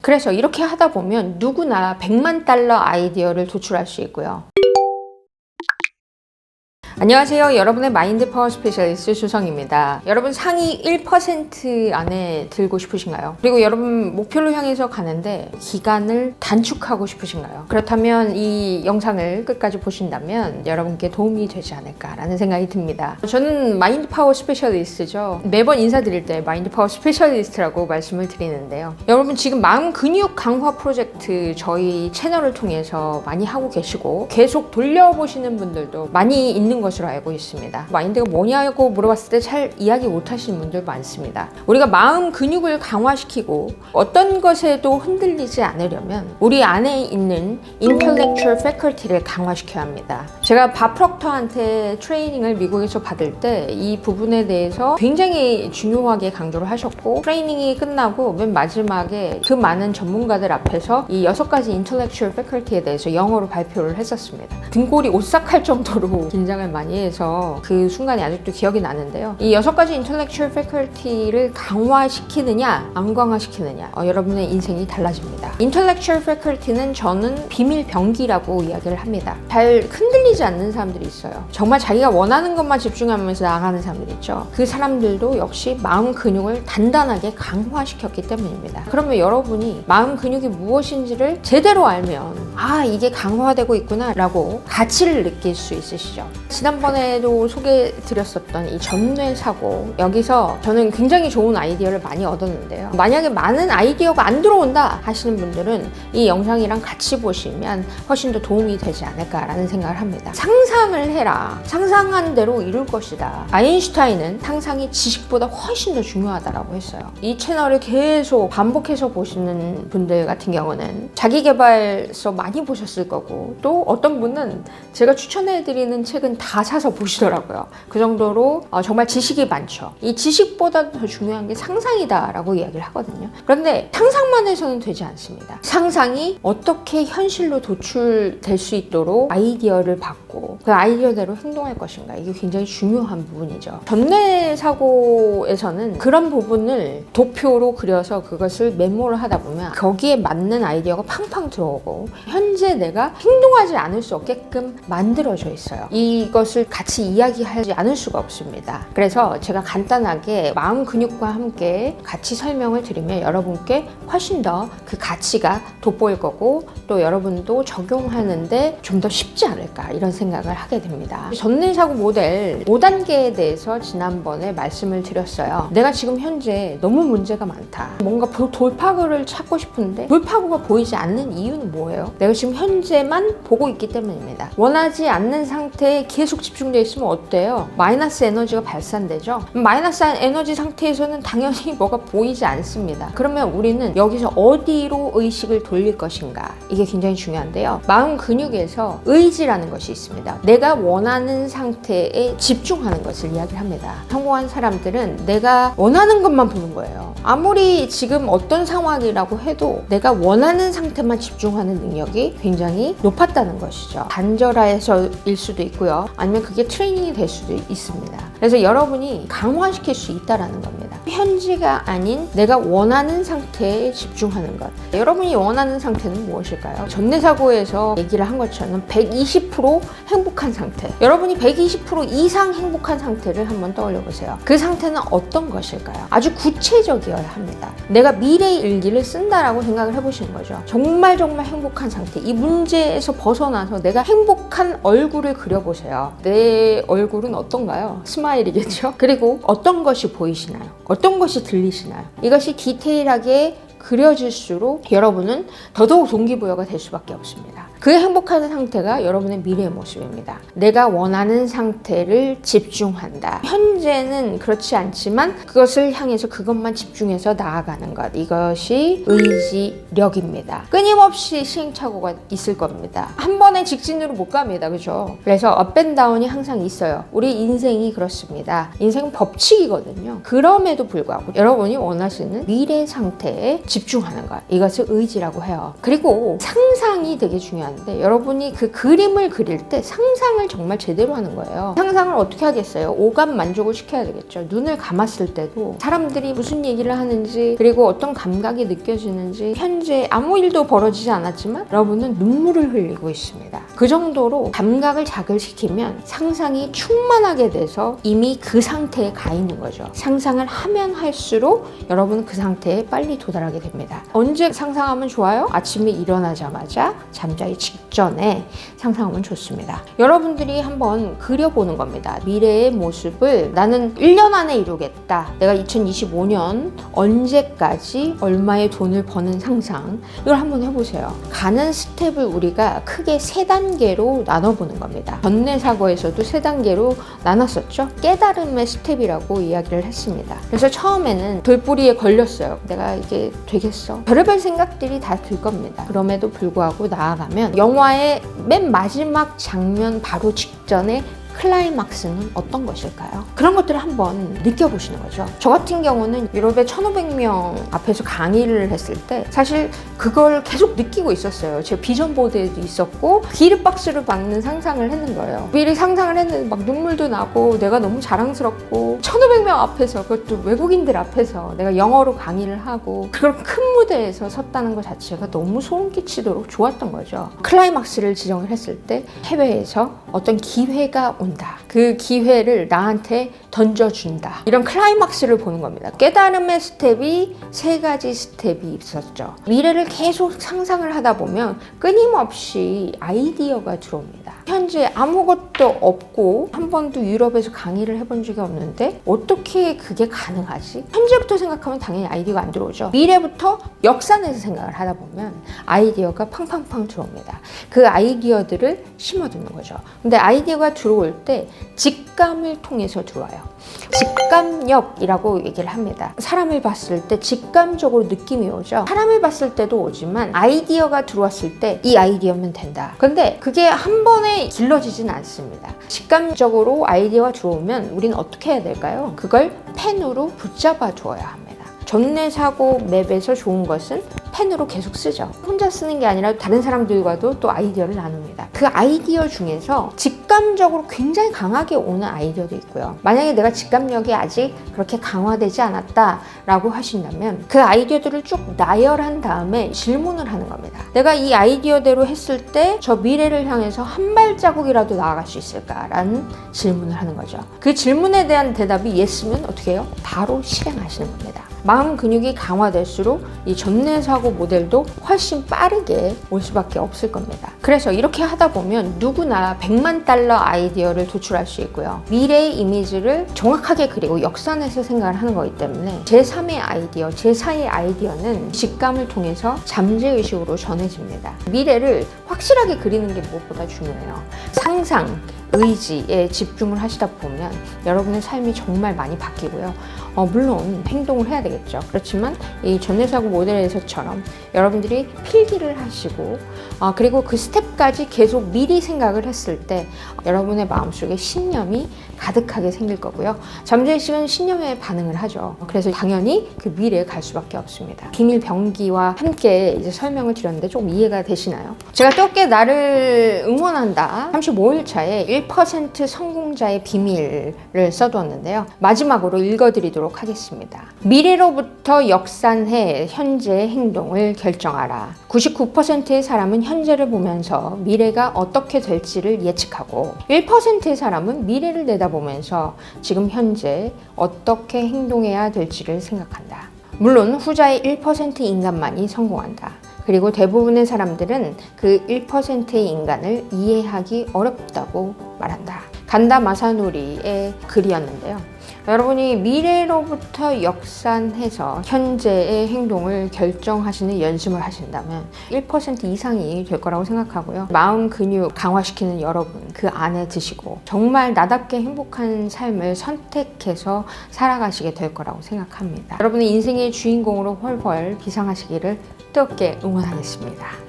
그래서 이렇게 하다 보면 누구나 100만 달러 아이디어를 도출할 수 있고요. 안녕하세요. 여러분의 마인드 파워 스페셜리스트 수성입니다. 여러분 상위 1% 안에 들고 싶으신가요? 그리고 여러분 목표를 향해서 가는데 기간을 단축하고 싶으신가요? 그렇다면 이 영상을 끝까지 보신다면 여러분께 도움이 되지 않을까라는 생각이 듭니다. 저는 마인드 파워 스페셜리스트죠. 매번 인사드릴 때 마인드 파워 스페셜리스트라고 말씀을 드리는데요. 여러분 지금 마음 근육 강화 프로젝트 저희 채널을 통해서 많이 하고 계시고 계속 돌려보시는 분들도 많이 있는 것으로 알고 있습니다. 마인드가 뭐냐고 물어봤을 때 잘 이야기 못 하시는 분들 많습니다. 우리가 마음 근육을 강화시키고 어떤 것에도 흔들리지 않으려면 우리 안에 있는 intellectual faculty를 강화시켜야 합니다. 제가 밥 프록터한테 트레이닝을 미국에서 받을 때 이 부분에 대해서 굉장히 중요하게 강조를 하셨고, 트레이닝이 끝나고 맨 마지막에 그 많은 전문가들 앞에서 이 6가지 intellectual faculty에 대해서 영어로 발표를 했었습니다. 등골이 오싹할 정도로 긴장을 많이 해서 그 순간이 아직도 기억이 나는데요. 이 6가지 intellectual faculty를 강화시키느냐 안 강화시키느냐 여러분의 인생이 달라집니다. intellectual faculty는 저는 비밀 병기라고 이야기를 합니다. 잘 흔들리지 않는 사람들이 있어요. 정말 자기가 원하는 것만 집중하면서 나아가는 사람들 있죠. 그 사람들도 역시 마음 근육을 단단하게 강화시켰기 때문입니다. 그러면 여러분이 마음 근육이 무엇인지를 제대로 알면 이게 강화되고 있구나 라고 가치를 느낄 수 있으시죠. 지난번에도 소개해드렸었던 이 전뇌사고, 여기서 저는 굉장히 좋은 아이디어를 많이 얻었는데요. 만약에 많은 아이디어가 안 들어온다 하시는 분들은 이 영상이랑 같이 보시면 훨씬 더 도움이 되지 않을까라는 생각을 합니다. 상상을 해라. 상상한 대로 이룰 것이다. 아인슈타인은 상상이 지식보다 훨씬 더 중요하다고 했어요. 이 채널을 계속 반복해서 보시는 분들 같은 경우는 자기계발서 많이 보셨을 거고, 또 어떤 분은 제가 추천해드리는 책은 다 사서 보시더라고요. 그 정도로 정말 지식이 많죠. 이 지식보다 더 중요한 게 상상이다 라고 이야기를 하거든요. 그런데 상상만 해서는 되지 않습니다. 상상이 어떻게 현실로 도출될 수 있도록 아이디어를 받고 그 아이디어대로 행동할 것인가, 이게 굉장히 중요한 부분이죠. 전뇌사고에서는 그런 부분을 도표로 그려서 그것을 메모를 하다 보면 거기에 맞는 아이디어가 팡팡 들어오고 현재 내가 행동하지 않을 수 없게끔 만들어져 있어요. 이것을 같이 이야기하지 않을 수가 없습니다. 그래서 제가 간단하게 마음 근육과 함께 같이 설명을 드리면 여러분께 훨씬 더 그 가치가 돋보일 거고, 또 여러분도 적용하는데 좀 더 쉽지 않을까 이런 생각을 하게 됩니다. 전뇌사고 모델 5단계에 대해서 지난번에 말씀을 드렸어요. 내가 지금 현재 너무 문제가 많다. 뭔가 돌파구를 찾고 싶은데 돌파구가 보이지 않는 이유는 뭐예요? 내가 지금 현재만 보고 있기 때문입니다. 원하지 않는 상태에 계속 집중되어 있으면 어때요? 마이너스 에너지가 발산되죠? 마이너스 에너지 상태에서는 당연히 뭐가 보이지 않습니다. 그러면 우리는 여기서 어디로 의식을 돌릴 것인가? 이게 굉장히 중요한데요. 마음 근육에서 의지라는 것이 있습니다. 내가 원하는 상태에 집중하는 것을 이야기합니다. 성공한 사람들은 내가 원하는 것만 보는 거예요. 아무리 지금 어떤 상황이라고 해도 내가 원하는 상태만 집중하는 능력이 굉장히 높았다는 것이죠. 단절해서일 수도 있고요. 아니면 그게 트레이닝이 될 수도 있습니다. 그래서 여러분이 강화시킬 수 있다는 겁니다. 현재가 아닌 내가 원하는 상태에 집중하는 것. 여러분이 원하는 상태는 무엇일까요? 전뇌사고에서 얘기를 한 것처럼 120% 행복한 상태. 여러분이 120% 이상 행복한 상태를 한번 떠올려 보세요. 그 상태는 어떤 것일까요? 아주 구체적이어야 합니다. 내가 미래 일기를 쓴다라고 생각을 해보시는 거죠. 정말 행복한 상태. 이 문제에서 벗어나서 내가 행복한 얼굴을 그려보세요. 내 얼굴은 어떤가요? 스마일이겠죠? 그리고 어떤 것이 보이시나요? 어떤 것이 들리시나요? 이것이 디테일하게 그려질수록 여러분은 더더욱 동기부여가 될 수밖에 없습니다. 그 행복한 상태가 여러분의 미래의 모습입니다. 내가 원하는 상태를 집중한다. 현재는 그렇지 않지만 그것을 향해서 그것만 집중해서 나아가는 것. 이것이 의지력입니다. 끊임없이 시행착오가 있을 겁니다. 한 번에 직진으로 못 갑니다. 그죠? 그래서 업앤다운이 항상 있어요. 우리 인생이 그렇습니다. 인생은 법칙이거든요. 그럼에도 불구하고 여러분이 원하시는 미래 상태에 집중하는 것. 이것을 의지라고 해요. 그리고 상상이 되게 중요합니다. 중요한데 여러분이 그 그림을 그릴 때 상상을 정말 제대로 하는 거예요. 상상을 어떻게 하겠어요? 오감 만족을 시켜야 되겠죠. 눈을 감았을 때도 사람들이 무슨 얘기를 하는지 그리고 어떤 감각이 느껴지는지 현재 아무 일도 벌어지지 않았지만 여러분은 눈물을 흘리고 있습니다. 그 정도로 감각을 자극시키면 상상이 충만하게 돼서 이미 그 상태에 가 있는 거죠. 상상을 하면 할수록 여러분은 그 상태에 빨리 도달하게 됩니다. 언제 상상하면 좋아요? 아침에 일어나자마자 잠자기 직전에 상상하면 좋습니다. 여러분들이 한번 그려보는 겁니다. 미래의 모습을 나는 1년 안에 이루겠다. 내가 2025년 언제까지 얼마의 돈을 버는 상상. 이걸 한번 해보세요. 가는 스텝을 우리가 크게 3단계로 나눠보는 겁니다. 전뇌사고에서도 3단계로 나눴었죠. 깨달음의 스텝이라고 이야기를 했습니다. 그래서 처음에는 돌뿌리에 걸렸어요. 내가 이게 되겠어? 별의별 생각들이 다 들 겁니다. 그럼에도 불구하고 나아가면 영화의 맨 마지막 장면 바로 직전에 클라이막스는 어떤 것일까요? 그런 것들을 한번 느껴보시는 거죠. 저 같은 경우는 유럽의 1,500명 앞에서 강의를 했을 때 사실 그걸 계속 느끼고 있었어요. 제 비전 보드에도 있었고 기립박수를 받는 상상을 했는 거예요. 미리 상상을 했는데 막 눈물도 나고 내가 너무 자랑스럽고 1,500명 앞에서 그것도 외국인들 앞에서 내가 영어로 강의를 하고 그런 큰 무대에서 섰다는 것 자체가 너무 소름 끼치도록 좋았던 거죠. 클라이막스를 지정을 했을 때 해외에서 어떤 기회가 온다. 그 기회를 나한테 던져준다. 이런 클라이막스를 보는 겁니다. 깨달음의 스텝이 3가지 스텝이 있었죠. 미래를 계속 상상을 하다 보면 끊임없이 아이디어가 들어옵니다. 현재 아무것도 없고 한 번도 유럽에서 강의를 해본 적이 없는데 어떻게 그게 가능하지? 현재부터 생각하면 당연히 아이디어가 안 들어오죠. 미래부터 역산해서 생각을 하다 보면 아이디어가 팡팡팡 들어옵니다. 그 아이디어들을 심어두는 거죠. 근데 아이디어가 들어올 때 직감을 통해서 들어와요. 직감력이라고 얘기를 합니다. 사람을 봤을 때 직감적으로 느낌이 오죠. 사람을 봤을 때도 오지만 아이디어가 들어왔을 때 이 아이디어면 된다. 근데 그게 한 번에 길러지진 않습니다. 직감적으로 아이디어가 들어오면 우리는 어떻게 해야 될까요? 그걸 펜으로 붙잡아 두어야 합니다. 전뇌사고 맵에서 좋은 것은 펜으로 계속 쓰죠. 혼자 쓰는 게 아니라 다른 사람들과도 또 아이디어를 나눕니다. 그 아이디어 중에서 직감적으로 굉장히 강하게 오는 아이디어도 있고요. 만약에 내가 직감력이 아직 그렇게 강화되지 않았다라고 하신다면 그 아이디어들을 쭉 나열한 다음에 질문을 하는 겁니다. 내가 이 아이디어대로 했을 때 저 미래를 향해서 한 발자국이라도 나아갈 수 있을까라는 질문을 하는 거죠. 그 질문에 대한 대답이 예스면 어떻게 해요? 바로 실행하시는 겁니다. 마음 근육이 강화될수록 이 전뇌사고 모델도 훨씬 빠르게 올 수밖에 없을 겁니다. 그래서 이렇게 하다 보면 누구나 100만 달러 아이디어를 도출할 수 있고요. 미래의 이미지를 정확하게 그리고 역산해서 생각을 하는 거기 때문에 제3의 아이디어, 제4의 아이디어는 직감을 통해서 잠재의식으로 전해집니다. 미래를 확실하게 그리는 게 무엇보다 중요해요. 상상, 의지에 집중을 하시다 보면 여러분의 삶이 정말 많이 바뀌고요. 물론 행동을 해야 되겠죠. 그렇지만 이 전뇌사고 모델에서처럼 여러분들이 필기를 하시고 그리고 그 스텝까지 계속 미리 생각을 했을 때 여러분의 마음속에 신념이 가득하게 생길 거고요. 잠재의식은 신념에 반응을 하죠. 그래서 당연히 그 미래에 갈 수밖에 없습니다. 비밀 병기와 함께 이제 설명을 드렸는데 좀 이해가 되시나요? 제가 뜨겁게 나를 응원한다 35일 차에 1% 성공자의 비밀을 써두었는데요. 마지막으로 읽어드리도록 하겠습니다. 미래로부터 역산해 현재의 행동을 결정하라. 99%의 사람은 현재를 보면서 미래가 어떻게 될지를 예측하고 1%의 사람은 미래를 내다보면서 지금 현재 어떻게 행동해야 될지를 생각한다. 물론 후자의 1% 인간만이 성공한다. 그리고 대부분의 사람들은 그 1%의 인간을 이해하기 어렵다고 말한다. 간다 마사노리의 글이었는데요. 여러분이 미래로부터 역산해서 현재의 행동을 결정하시는 연습을 하신다면 1% 이상이 될 거라고 생각하고요. 마음 근육 강화시키는 여러분 그 안에 드시고 정말 나답게 행복한 삶을 선택해서 살아가시게 될 거라고 생각합니다. 여러분의 인생의 주인공으로 훨훨 비상하시기를 뜨겁게 응원하겠습니다.